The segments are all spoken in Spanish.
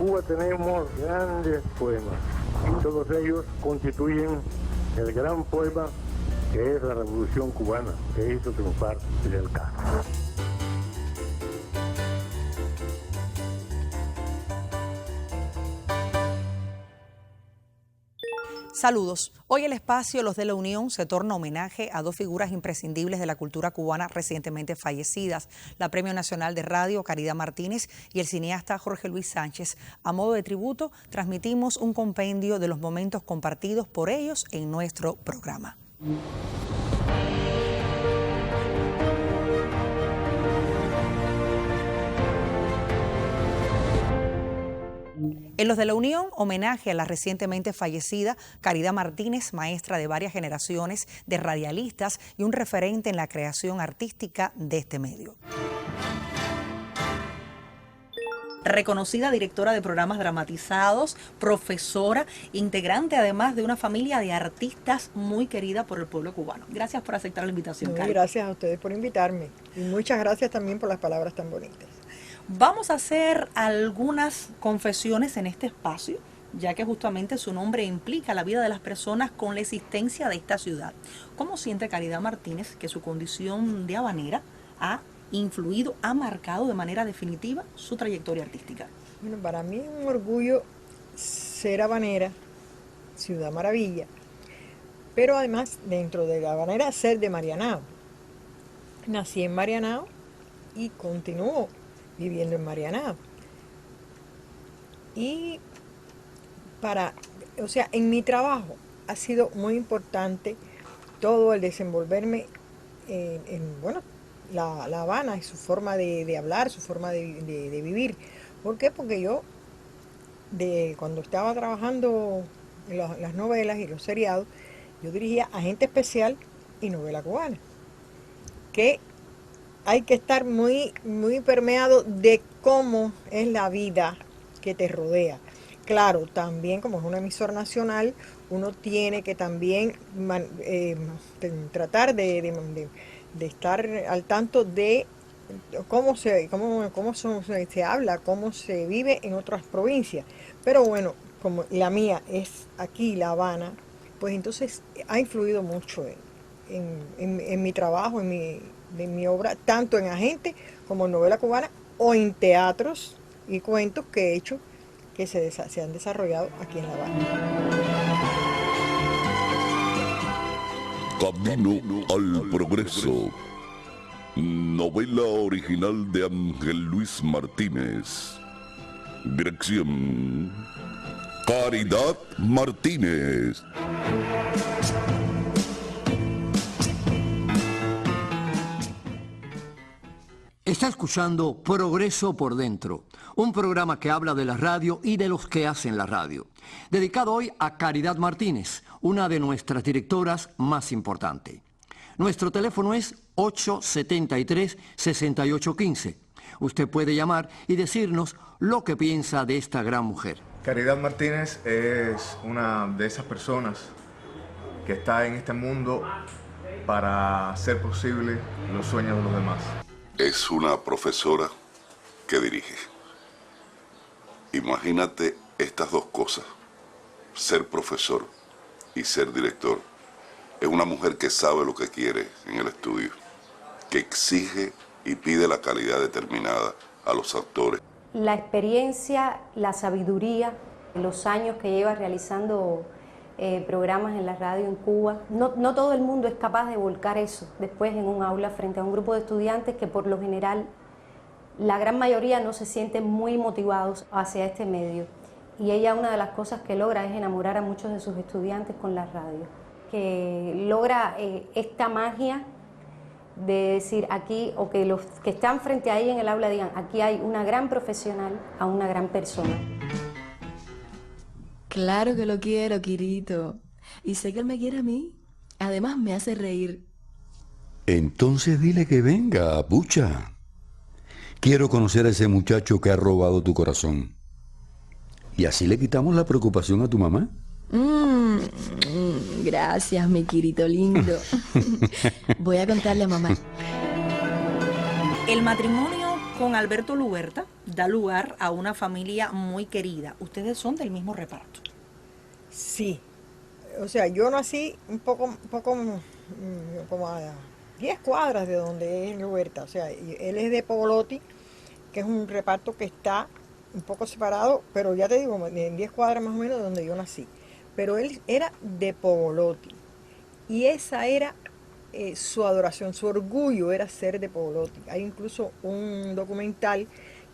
Cuba tenemos grandes poemas y todos ellos constituyen el gran poema que es la Revolución Cubana, que hizo triunfar Fidel Castro. Saludos. Hoy el espacio Los de la Unión se torna homenaje a dos figuras imprescindibles de la cultura cubana recientemente fallecidas, la Premio Nacional de Radio Caridad Martínez y el cineasta Jorge Luis Sánchez. A modo de tributo, transmitimos un compendio de los momentos compartidos por ellos en nuestro programa. En Los de la Unión, homenaje a la recientemente fallecida Caridad Martínez, maestra de varias generaciones de radialistas y un referente en la creación artística de este medio. Reconocida directora de programas dramatizados, profesora, integrante además de una familia de artistas muy querida por el pueblo cubano. Gracias por aceptar la invitación, Muy Cari. gracias a ustedes por invitarme y muchas gracias también por las palabras tan bonitas. Vamos a hacer algunas confesiones en este espacio, ya que justamente su nombre implica la vida de las personas con la existencia de esta ciudad. ¿Cómo siente Caridad Martínez que su condición de habanera ha influido, ha marcado de manera definitiva su trayectoria artística? Bueno, para mí es un orgullo ser habanera, Ciudad Maravilla, pero además dentro de la habanera ser de Marianao. Nací en Marianao y continúo viviendo en Marianao. Y en mi trabajo ha sido muy importante todo el desenvolverme la Habana y su forma de hablar, su forma de vivir. ¿Por qué? Porque yo, cuando estaba trabajando en las novelas y los seriados, yo dirigía Agente Especial y Novela Cubana, que hay que estar muy, muy permeado de cómo es la vida que te rodea. Claro, también como es una emisora nacional, uno tiene que también tratar de estar al tanto de cómo se habla, cómo se vive en otras provincias. Pero bueno, como la mía es aquí, La Habana, pues entonces ha influido mucho en mi trabajo, de mi obra, tanto en Agente como en Novela Cubana o en teatros y cuentos que he hecho que se han desarrollado aquí en La Habana. Camino al Progreso. Novela original de Ángel Luis Martínez. Dirección: Caridad Martínez. Está escuchando Progreso por Dentro, un programa que habla de la radio y de los que hacen la radio, dedicado hoy a Caridad Martínez, una de nuestras directoras más importantes. Nuestro teléfono es 873-6815. Usted puede llamar y decirnos lo que piensa de esta gran mujer. Caridad Martínez es una de esas personas que está en este mundo para hacer posible los sueños de los demás. Es una profesora que dirige. Imagínate estas dos cosas, ser profesor y ser director. Es una mujer que sabe lo que quiere en el estudio, que exige y pide la calidad determinada a los actores. La experiencia, la sabiduría, los años que lleva realizando programas en la radio en Cuba, no todo el mundo es capaz de volcar eso después en un aula frente a un grupo de estudiantes que por lo general la gran mayoría no se sienten muy motivados hacia este medio. Y ella, una de las cosas que logra es enamorar a muchos de sus estudiantes con la radio, que logra esta magia de decir aquí, o que los que están frente a ella en el aula digan, aquí hay una gran profesional a una gran persona. Claro que lo quiero, Quirito. Y sé que él me quiere a mí. Además me hace reír. Entonces dile que venga, pucha. Quiero conocer a ese muchacho que ha robado tu corazón. Y así le quitamos la preocupación a tu mamá. Gracias, mi Quirito lindo. Voy a contarle a mamá. El matrimonio con Alberto Luberta da lugar a una familia muy querida. Ustedes son del mismo reparto. Sí, o sea, yo nací un poco como a 10 cuadras de donde es Luberta. O sea, él es de Pogolotti, que es un reparto que está un poco separado, pero ya te digo, en 10 cuadras más o menos de donde yo nací. Pero él era de Pogolotti. Y esa era su adoración, su orgullo era ser de Pogolotti. Hay incluso un documental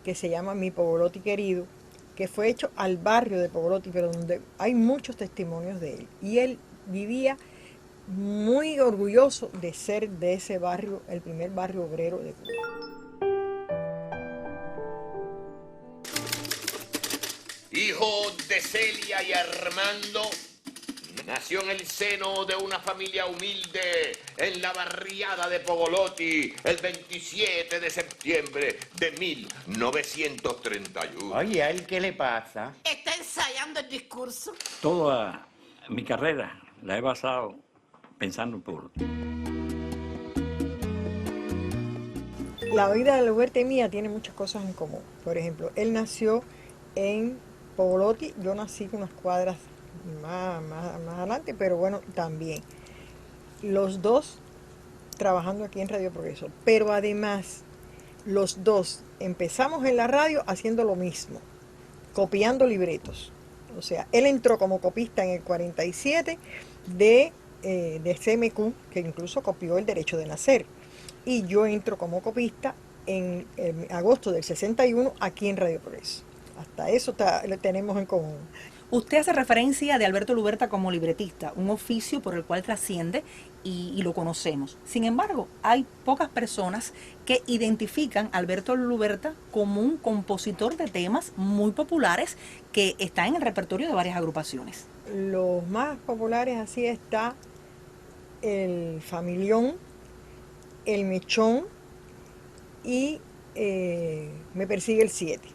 que se llama Mi Pogolotti Querido, que fue hecho al barrio de Pogolotti, pero donde hay muchos testimonios de él. Y él vivía muy orgulloso de ser de ese barrio, el primer barrio obrero de Cuba. Hijo de Celia y Armando, nació en el seno de una familia humilde en la barriada de Pogolotti el 27 de septiembre de 1931. Oye, ¿a él qué le pasa? ¿Está ensayando el discurso? Toda mi carrera la he basado pensando en Pogolotti. La vida de Luberta y mía tiene muchas cosas en común. Por ejemplo, él nació en Pogolotti, yo nací con unas cuadras más adelante, pero bueno, también. Los dos trabajando aquí en Radio Progreso. Pero además, los dos empezamos en la radio haciendo lo mismo, copiando libretos. O sea, él entró como copista en el 47 de CMQ, que incluso copió El Derecho de Nacer. Y yo entro como copista en agosto del 61 aquí en Radio Progreso. Hasta eso lo tenemos en común. Usted hace referencia de Alberto Luberta como libretista, un oficio por el cual trasciende y lo conocemos. Sin embargo, hay pocas personas que identifican a Alberto Luberta como un compositor de temas muy populares que está en el repertorio de varias agrupaciones. Los más populares así está el Familión, el Mechón y Me Persigue el 7.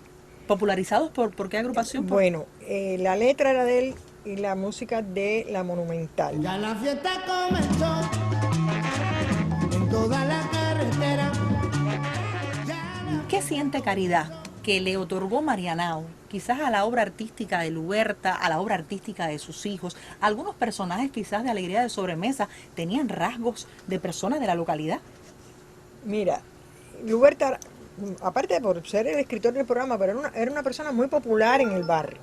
¿Popularizados por qué agrupación? Bueno, la letra era de él y la música de La Monumental. Ya la fiesta comenzó en toda la carretera. ¿Qué siente Caridad que le otorgó Marianao, quizás a la obra artística de Luberta, a la obra artística de sus hijos? Algunos personajes quizás de Alegría de Sobremesa tenían rasgos de personas de la localidad. Mira, Luberta, aparte de por ser el escritor del programa, pero era una persona muy popular en el barrio,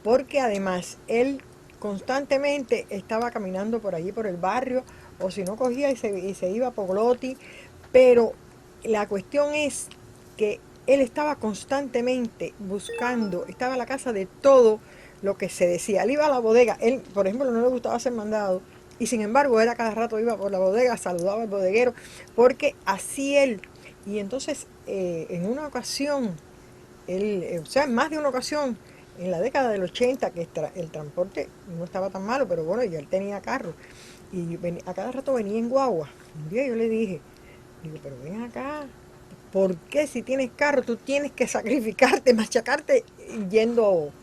porque además él constantemente estaba caminando por allí por el barrio, o si no cogía y se iba a Pogolotti, pero la cuestión es que él estaba constantemente buscando, estaba a la casa de todo lo que se decía. Él iba a la bodega, él, por ejemplo, no le gustaba ser mandado, y sin embargo, él a cada rato iba por la bodega, saludaba al bodeguero, porque así él. Y entonces, en una ocasión, o sea, en más de una ocasión, en la década del 80, que el transporte no estaba tan malo, pero bueno, ya él tenía carro. Y a cada rato venía en guagua. Un día yo le dije, pero ven acá, ¿por qué si tienes carro tú tienes que sacrificarte, machacarte yendo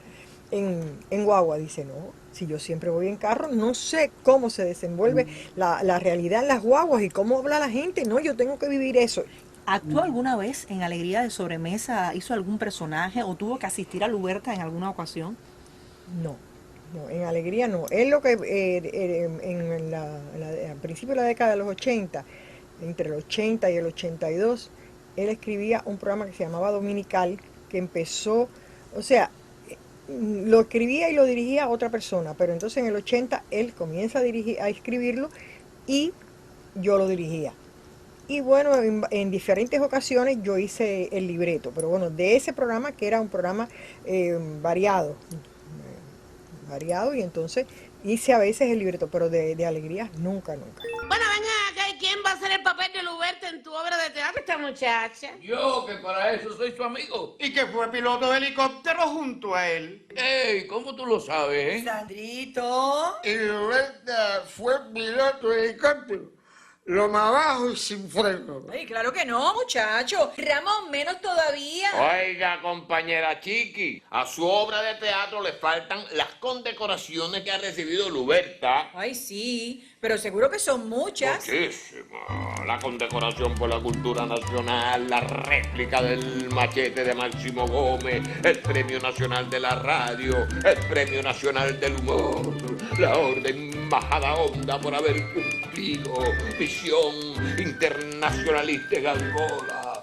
en guagua? Dice, no, si yo siempre voy en carro, no sé cómo se desenvuelve la realidad en las guaguas y cómo habla la gente. No, yo tengo que vivir eso. ¿Actuó alguna vez en Alegría de Sobremesa? ¿Hizo algún personaje o tuvo que asistir a Luberta en alguna ocasión? No, en Alegría no. Él lo que al principio de la década de los 80, entre el 80 y el 82, él escribía un programa que se llamaba Dominical, que empezó, o sea, lo escribía y lo dirigía otra persona, pero entonces en el 80 él comienza a escribirlo y yo lo dirigía. Y bueno, en diferentes ocasiones yo hice el libreto, pero bueno, de ese programa, que era un programa variado, y entonces hice a veces el libreto, pero de Alegrías nunca. Bueno, venga acá, ¿quién va a hacer el papel de Luberta en tu obra de teatro, esta muchacha? Yo, que para eso soy su amigo. Y que fue piloto de helicóptero junto a él. ¡Ey! ¿Cómo tú lo sabes, Sandrito. Y Luberta fue piloto de helicóptero lo más bajo y sin freno. Ay, claro que no, muchacho. Ramón, menos todavía. Oiga, compañera Chiqui, a su obra de teatro le faltan las condecoraciones que ha recibido Luberta. Ay, sí, pero seguro que son muchas. Muchísimas. La condecoración por la cultura nacional, la réplica del machete de Máximo Gómez, el Premio Nacional de la Radio, el Premio Nacional del Humor, la Orden Majadahonda por haber cumplido misión internacionalista en Angola,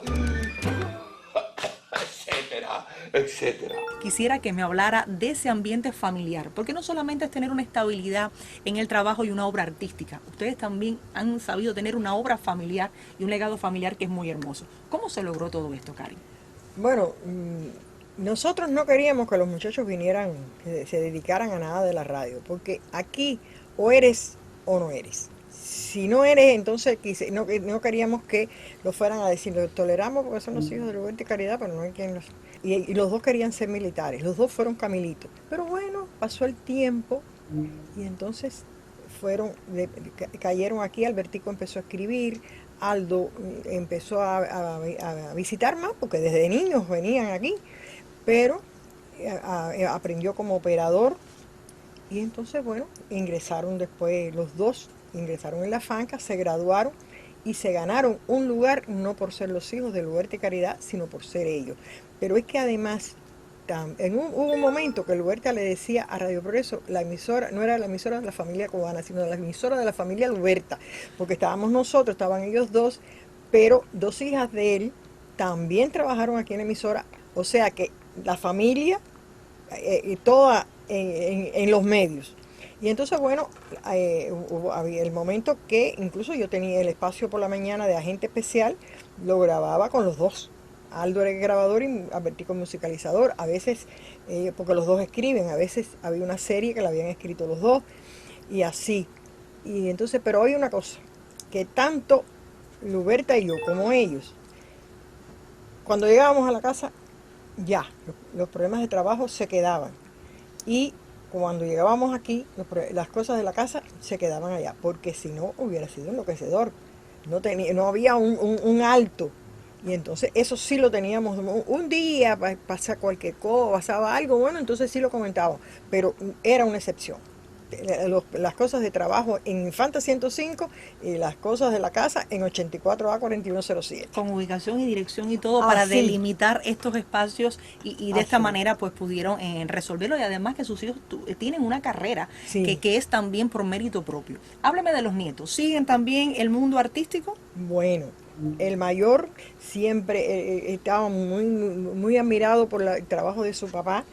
etcétera, etcétera. Quisiera que me hablara de ese ambiente familiar, porque no solamente es tener una estabilidad en el trabajo y una obra artística, ustedes también han sabido tener una obra familiar y un legado familiar que es muy hermoso. ¿Cómo se logró todo esto, Cari? Bueno, nosotros no queríamos que los muchachos vinieran, que se dedicaran a nada de la radio, porque aquí o eres o no eres. Si no eres, entonces no queríamos que lo fueran a decir, lo toleramos porque son los hijos de Luberta y Caridad, pero no hay quien los... Y los dos querían ser militares, los dos fueron camilitos. Pero bueno, pasó el tiempo y entonces cayeron aquí, Albertico empezó a escribir, Aldo empezó a visitar más, porque desde niños venían aquí, pero aprendió como operador y entonces, bueno, ingresaron después los dos. Ingresaron en la FANCA, se graduaron y se ganaron un lugar, no por ser los hijos de Luberta y Caridad, sino por ser ellos. Pero es que además, hubo un momento que Luberta le decía a Radio Progreso, la emisora no era la emisora de la familia cubana, sino la emisora de la familia Luberta, porque estábamos nosotros, estaban ellos dos, pero dos hijas de él también trabajaron aquí en la emisora, o sea que la familia, toda en los medios. Y entonces, bueno, había el momento que incluso yo tenía el espacio por la mañana de agente especial, lo grababa con los dos. Aldo era el grabador y Albertico musicalizador. A veces, porque los dos escriben, a veces había una serie que la habían escrito los dos y así. Y entonces, pero hay una cosa, que tanto Luberta y yo como ellos, cuando llegábamos a la casa, ya, los problemas de trabajo se quedaban. Y cuando llegábamos aquí, las cosas de la casa se quedaban allá, porque si no hubiera sido enloquecedor. No había un alto. Y entonces eso sí lo teníamos. Un día pasa cualquier cosa, pasaba algo, bueno, entonces sí lo comentábamos, pero era una excepción. Las cosas de trabajo en Infanta 105 y las cosas de la casa en 84A 4107. Con ubicación y dirección y todo para delimitar estos espacios y de esta manera pues pudieron resolverlo y además que sus hijos tienen una carrera que es también por mérito propio. Háblame de los nietos, ¿siguen también el mundo artístico? Bueno, el mayor siempre estaba muy admirado por el trabajo de su papá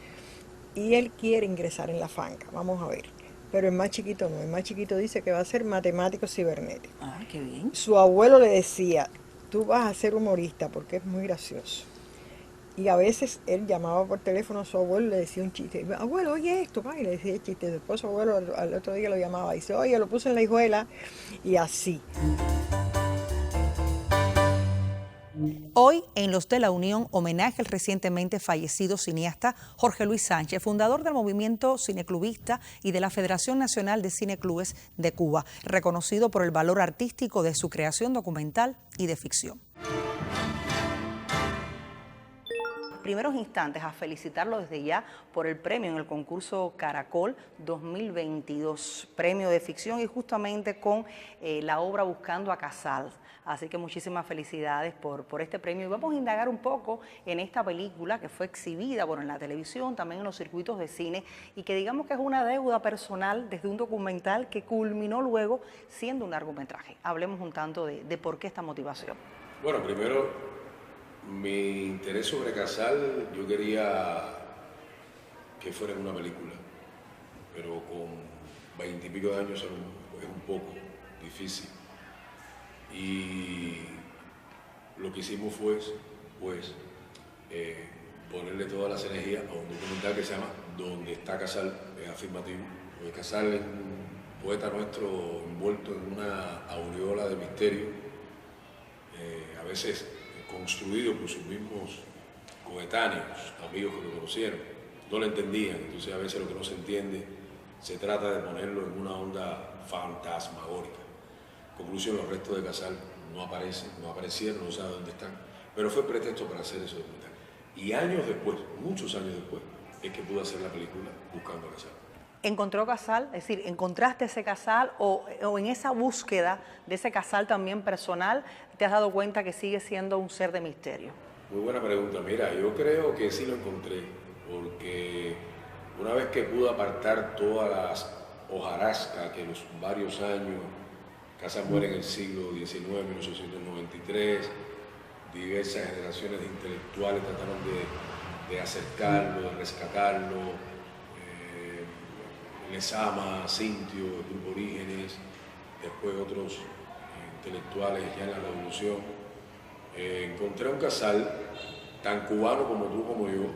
y él quiere ingresar en la FANCA, vamos a ver. Pero el más chiquito no, el más chiquito dice que va a ser matemático cibernético. Ah, qué bien. Su abuelo le decía, tú vas a ser humorista porque es muy gracioso. Y a veces él llamaba por teléfono a su abuelo y le decía un chiste. Abuelo, oye esto, y le decía el chiste. Después su abuelo al otro día lo llamaba y dice, oye, lo puse en la hijuela y así. Hoy, en Los de la Unión, homenaje al recientemente fallecido cineasta Jorge Luis Sánchez, fundador del movimiento cineclubista y de la Federación Nacional de Cineclubes de Cuba, reconocido por el valor artístico de su creación documental y de ficción. Primeros instantes a felicitarlo desde ya por el premio en el concurso Caracol 2022, premio de ficción y justamente con la obra Buscando a Casal. Así que muchísimas felicidades por este premio. Y vamos a indagar un poco en esta película que fue exhibida en la televisión, también en los circuitos de cine, y que digamos que es una deuda personal desde un documental que culminó luego siendo un largometraje. Hablemos un tanto de por qué esta motivación. Bueno, primero, mi interés sobre Casal, yo quería que fuera una película, pero con 20 y pico de años es un poco difícil. Y lo que hicimos fue ponerle todas las energías a un documental que se llama Donde está Casal, es afirmativo, porque Casal es un poeta nuestro envuelto en una aureola de misterio, a veces construido por sus mismos coetáneos, amigos que lo conocieron, no lo entendían, entonces a veces lo que no se entiende se trata de ponerlo en una onda fantasmagórica. Conclusión, los restos de Casal no aparecieron, no sabe dónde están, pero fue pretexto para hacer ese documental. Y años después, muchos años después, es que pude hacer la película Buscando a Casal. ¿Encontró Casal? Es decir, ¿encontraste ese Casal o en esa búsqueda de ese Casal también personal te has dado cuenta que sigue siendo un ser de misterio? Muy buena pregunta. Mira, yo creo que sí lo encontré, porque una vez que pude apartar todas las hojarascas que los varios años, Casal muere en el siglo XIX, 1893, diversas generaciones de intelectuales trataron de acercarlo, de rescatarlo, Lezama, Cintio, el Grupo Orígenes, después otros intelectuales ya en la Revolución. Encontré un Casal tan cubano como tú, como yo.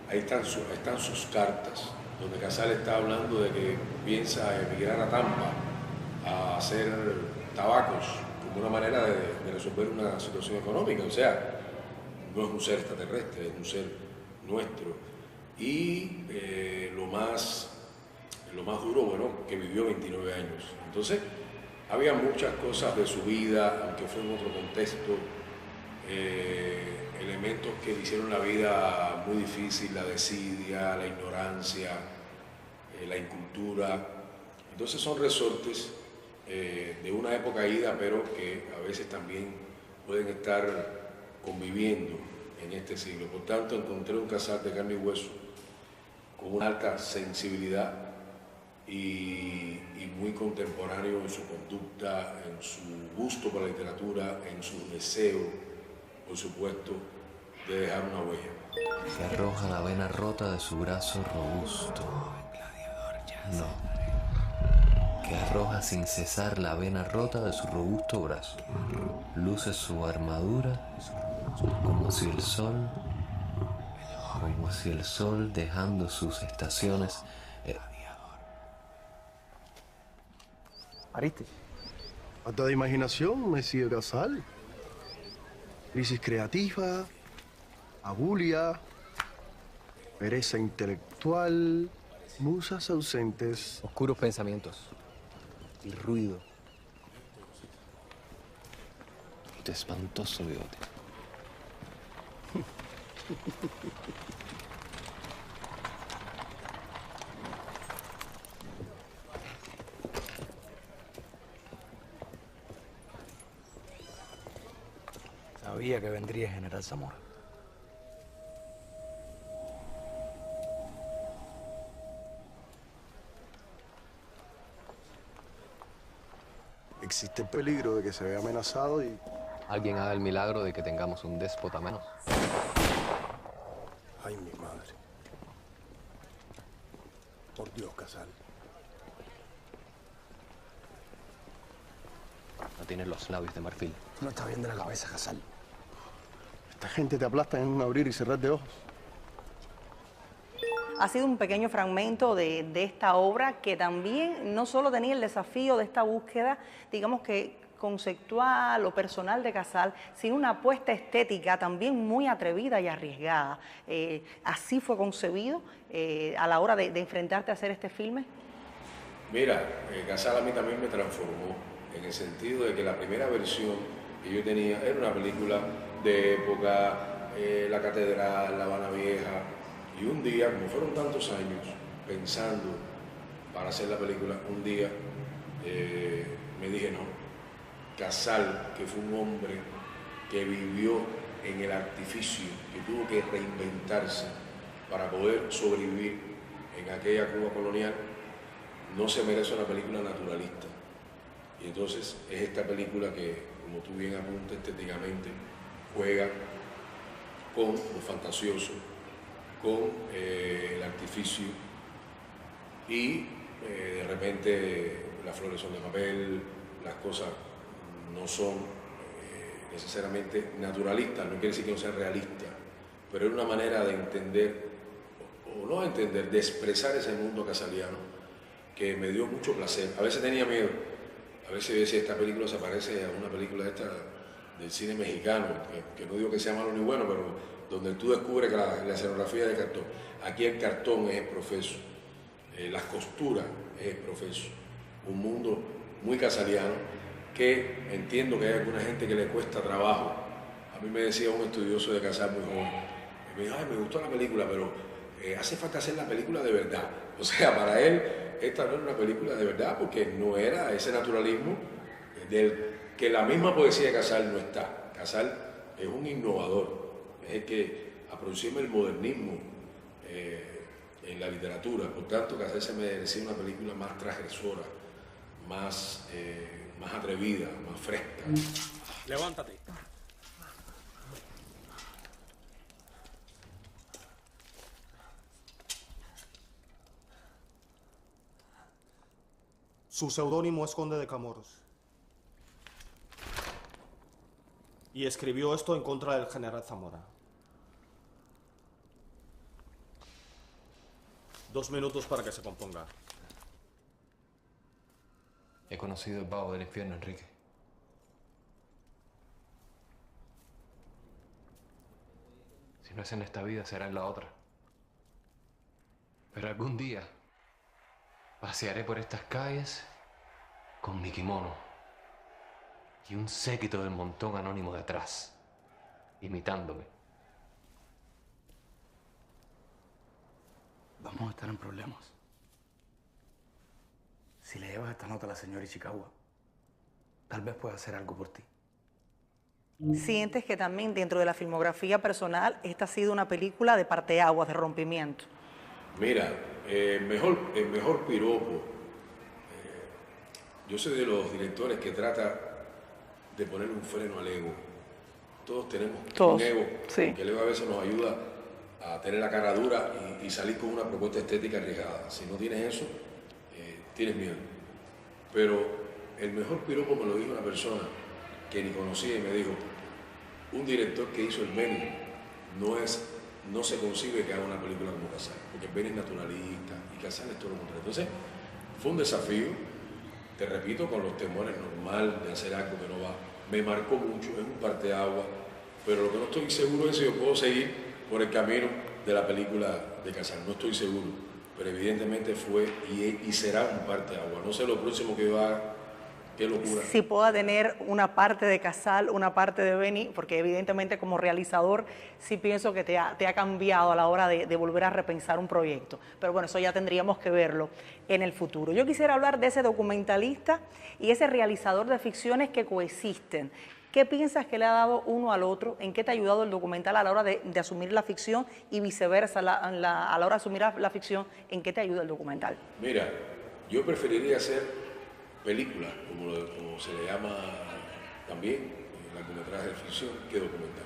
Ahí están sus cartas, donde Casal está hablando de que piensa emigrar a Tampa a hacer tabacos como una manera de resolver una situación económica. O sea, no es un ser extraterrestre, es un ser nuestro. Y lo más duro, bueno, que vivió 29 años. Entonces, había muchas cosas de su vida, aunque fue en otro contexto, elementos que le hicieron la vida muy difícil, la desidia, la ignorancia, la incultura. Entonces son resortes de una época ida, pero que a veces también pueden estar conviviendo en este siglo. Por tanto, encontré un Casal de carne y hueso con una alta sensibilidad y muy contemporáneo en su conducta, en su gusto por la literatura, en su deseo, por supuesto, de dejar una huella. Se arroja la vena rota de su brazo robusto. No. Que arroja sin cesar la vena rota de su robusto brazo. Luce su armadura como si el sol dejando sus estaciones. Ariste. Falta de imaginación, Mesías Casal. Crisis creativa, abulia, pereza intelectual, musas ausentes. Oscuros pensamientos. Y ruido. De espantoso bigote. Sabía que vendría General Zamora. Existe el peligro de que se vea amenazado y... Alguien haga el milagro de que tengamos un déspota menos. Ay, mi madre. Por Dios, Casal. No tienes los labios de marfil. No está bien de la cabeza, Casal. Esta gente te aplasta en un abrir y cerrar de ojos. Ha sido un pequeño fragmento de esta obra que también no solo tenía el desafío de esta búsqueda, digamos que conceptual o personal de Casal, sino una apuesta estética también muy atrevida y arriesgada. ¿Así fue concebido a la hora de enfrentarte a hacer este filme? Mira, Casal a mí también me transformó, en el sentido de que la primera versión que yo tenía era una película de época, la catedral, La Habana Vieja, y un día, como fueron tantos años pensando para hacer la película, un día me dije no, Casal, que fue un hombre que vivió en el artificio, que tuvo que reinventarse para poder sobrevivir en aquella Cuba colonial, no se merece una película naturalista. Y entonces es esta película que, como tú bien apuntas, estéticamente juega con lo fantasioso, con el artificio y de repente las flores son de papel, las cosas no son necesariamente naturalistas, no quiere decir que no sean realistas, pero es una manera de entender, o no entender, de expresar ese mundo casaliano que me dio mucho placer. A veces tenía miedo, a veces yo decía, esta película se parece a una película esta del cine mexicano, que no digo que sea malo ni bueno, pero donde tú descubres que la escenografía es de cartón. Aquí el cartón es el profeso, las costuras es el profeso. Un mundo muy casaliano que entiendo que hay alguna gente que le cuesta trabajo. A mí me decía un estudioso de Casal muy joven, me dijo, ay, me gustó la película, pero hace falta hacer la película de verdad. O sea, para él esta no era una película de verdad porque no era ese naturalismo del que la misma poesía de Casal no está. Casal es un innovador, es el que aproxima el modernismo en la literatura. Por tanto, Casal se merecía una película más transgresora, más atrevida, más fresca. Levántate. Su seudónimo es Conde de Camoros. Y escribió esto en contra del general Zamora. 2 minutos para que se componga. He conocido el vago del infierno, Enrique. Si no es en esta vida, será en la otra. Pero algún día pasearé por estas calles con mi kimono y un séquito del montón anónimo detrás, imitándome. Vamos a estar en problemas. Si le llevas esta nota a la señora Ichikawa, tal vez pueda hacer algo por ti. ¿Sientes que también dentro de la filmografía personal esta ha sido una película de parteaguas, de rompimiento? Mira, el mejor piropo, yo soy de los directores que trata de poner un freno al ego. Todos tenemos un ego, sí. Que el ego a veces nos ayuda a tener la cara dura y salir con una propuesta estética arriesgada. Si no tienes eso, tienes miedo. Pero el mejor piropo me lo dijo una persona que ni conocía y me dijo, un director que hizo el Beni no se concibe que haga una película como Casal, porque el Beni es naturalista y Casal es todo lo contrario. Entonces, fue un desafío, te repito, con los temores normal de hacer algo que no va. Me marcó mucho, es un parteaguas, pero lo que no estoy seguro es si yo puedo seguir por el camino de la película de Casal. No estoy seguro, pero evidentemente fue y será un parteaguas. No sé lo próximo que va a... Qué locura. Si pueda tener una parte de Casal, una parte de Beni, porque evidentemente como realizador sí pienso que te ha cambiado a la hora de volver a repensar un proyecto. Pero bueno, eso ya tendríamos que verlo en el futuro. Yo quisiera hablar de ese documentalista y ese realizador de ficciones que coexisten. ¿Qué piensas que le ha dado uno al otro? ¿En qué te ha ayudado el documental a la hora de asumir la ficción y viceversa a la hora de asumir la ficción? ¿En qué te ayuda el documental? Mira, yo preferiría hacer película, como se le llama también, largometraje de ficción, que documental.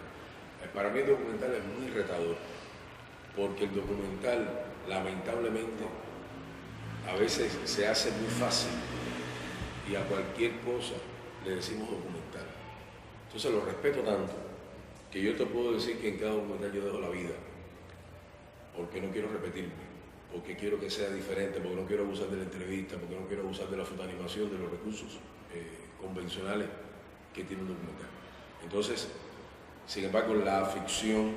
Para mí el documental es muy retador, porque el documental, lamentablemente, a veces se hace muy fácil y a cualquier cosa le decimos documental. Entonces lo respeto tanto que yo te puedo decir que en cada documental yo dejo la vida, porque no quiero repetirme, porque quiero que sea diferente, porque no quiero abusar de la entrevista, porque no quiero abusar de la fotoanimación, de los recursos convencionales que tiene un documental. Entonces, sin embargo, la ficción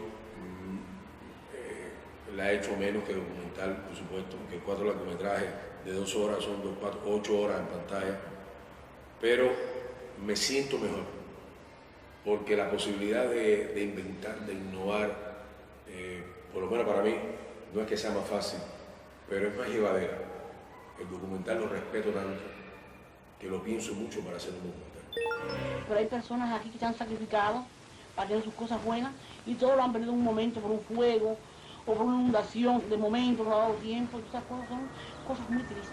la he hecho menos que documental, por supuesto, que 4 largometrajes de 2 horas son 8 horas en pantalla, pero me siento mejor, porque la posibilidad de inventar, de innovar, por lo menos para mí, no es que sea más fácil, pero es más llevadera. El documental lo respeto tanto que lo pienso mucho para hacer un documental. Pero hay personas aquí que se han sacrificado para tener sus cosas buenas y todos lo han perdido en un momento por un fuego o por una inundación de momento, no ha dado tiempo. Esas cosas son cosas muy tristes.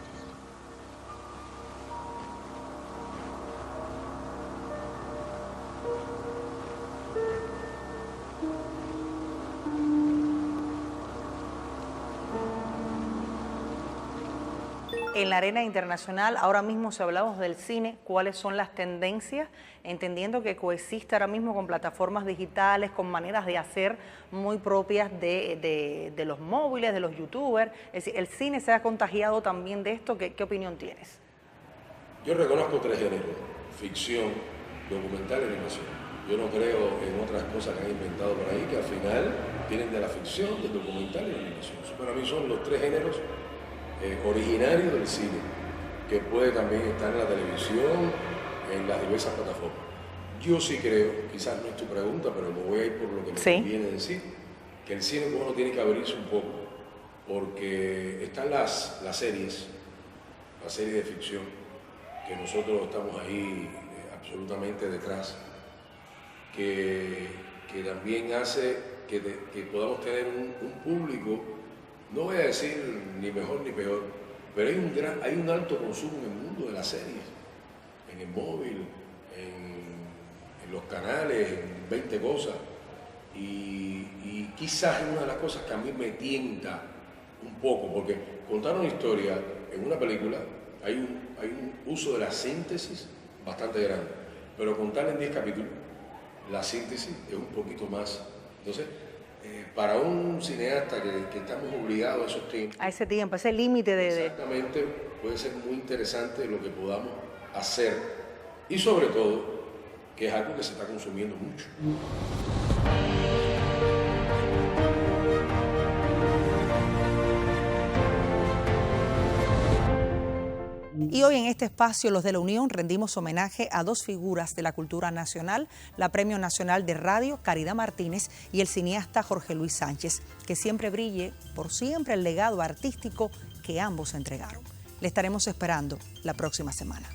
En la arena internacional, ahora mismo si hablamos del cine, ¿cuáles son las tendencias? Entendiendo que coexiste ahora mismo con plataformas digitales, con maneras de hacer muy propias de los móviles, de los youtubers. Es decir, ¿el cine se ha contagiado también de esto? ¿Qué opinión tienes? Yo reconozco 3 géneros: ficción, documental y animación. Yo no creo en otras cosas que han inventado por ahí que al final vienen de la ficción, del documental y la animación. Eso para mí son los 3 géneros originarios del cine, que puede también estar en la televisión, en las diversas plataformas. Yo sí creo, quizás no es tu pregunta, pero me voy a ir por lo que me conviene decir, que el cine cubano tiene que abrirse un poco, porque están las series de ficción, que nosotros estamos ahí absolutamente detrás, que también hace que podamos tener un público, no voy a decir ni mejor ni peor, pero hay un alto consumo en el mundo de las series, en el móvil, en los canales, en 20 cosas, y quizás es una de las cosas que a mí me tienta un poco, porque contar una historia en una película hay un uso de la síntesis bastante grande, pero contar en 10 capítulos, la síntesis es un poquito más. Entonces, para un cineasta que estamos obligados a esos tiempos, a ese tiempo, ese límite de... Exactamente, puede ser muy interesante lo que podamos hacer, y sobre todo, que es algo que se está consumiendo mucho. Y hoy en este espacio, los de la Unión, rendimos homenaje a dos figuras de la cultura nacional, la Premio Nacional de Radio, Caridad Martínez, y el cineasta Jorge Luis Sánchez, que siempre brille por siempre el legado artístico que ambos entregaron. Le estaremos esperando la próxima semana.